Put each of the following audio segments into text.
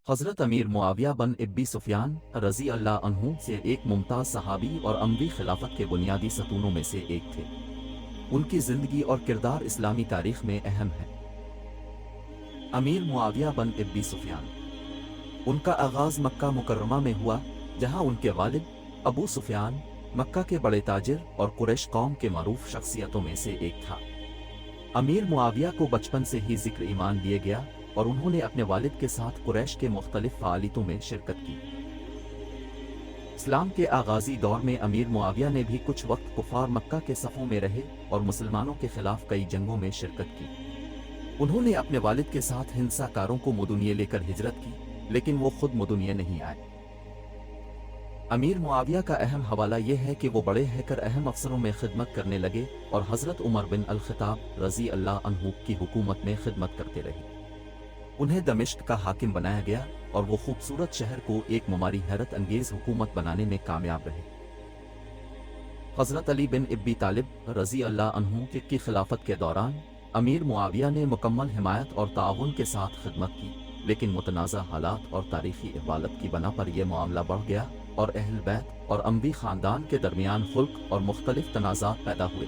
حضرت امیر معاویہ بن ابی سفیان رضی اللہ عنہ سے ایک ممتاز صحابی اور اموی خلافت کے بنیادی ستونوں میں سے ایک تھے۔ ان کی زندگی اور کردار اسلامی تاریخ میں اہم ہے۔ امیر معاویہ بن ابی سفیان، ان کا آغاز مکہ مکرمہ میں ہوا، جہاں ان کے والد ابو سفیان مکہ کے بڑے تاجر اور قریش قوم کے معروف شخصیتوں میں سے ایک تھا۔ امیر معاویہ کو بچپن سے ہی ذکر ایمان دیا گیا اور انہوں نے اپنے والد کے ساتھ قریش کے مختلف فعالیتوں میں شرکت کی۔ اسلام کے آغازی دور میں امیر معاویہ نے بھی کچھ وقت کفار مکہ کے صفوں میں رہے اور مسلمانوں کے خلاف کئی جنگوں میں شرکت کی۔ انہوں نے اپنے والد کے ساتھ ہندسہ کاروں کو مدنیہ لے کر ہجرت کی، لیکن وہ خود مدنیہ نہیں آئے۔ امیر معاویہ کا اہم حوالہ یہ ہے کہ وہ بڑے ہے کر اہم افسروں میں خدمت کرنے لگے اور حضرت عمر بن الخطاب رضی اللہ عنہ کی حکومت میں خدمت کرتے رہے۔ انہیں دمشق کا حاکم بنایا گیا اور وہ خوبصورت شہر کو ایک مماری حیرت انگیز حکومت بنانے میں کامیاب رہے۔ حضرت علی بن ابی طالب رضی اللہ عنہ کی خلافت کے دوران امیر معاویہ نے مکمل حمایت اور تعاون کے ساتھ خدمت کی، لیکن متنازع حالات اور تاریخی احوالات کی بنا پر یہ معاملہ بڑھ گیا اور اہل بیت اور اموی خاندان کے درمیان خلق اور مختلف تنازعات پیدا ہوئے۔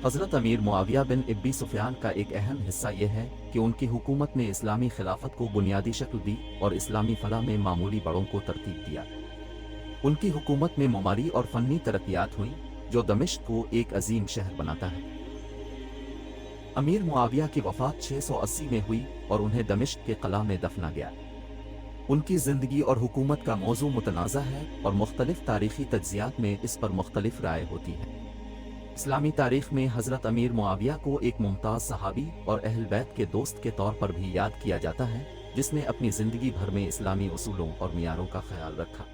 حضرت امیر معاویہ بن ابی سفیان کا ایک اہم حصہ یہ ہے کہ ان کی حکومت نے اسلامی خلافت کو بنیادی شکل دی اور اسلامی فلاح میں معمولی بڑوں کو ترتیب دیا۔ ان کی حکومت میں معماری اور فنی ترقیات ہوئیں جو دمشق کو ایک عظیم شہر بناتا ہے۔ امیر معاویہ کی وفات 680 میں ہوئی اور انہیں دمشق کے قلعہ میں دفنا گیا۔ ان کی زندگی اور حکومت کا موضوع متنازع ہے اور مختلف تاریخی تجزیات میں اس پر مختلف رائے ہوتی ہے۔ اسلامی تاریخ میں حضرت امیر معاویہ کو ایک ممتاز صحابی اور اہل بیت کے دوست کے طور پر بھی یاد کیا جاتا ہے، جس نے اپنی زندگی بھر میں اسلامی اصولوں اور معیاروں کا خیال رکھا۔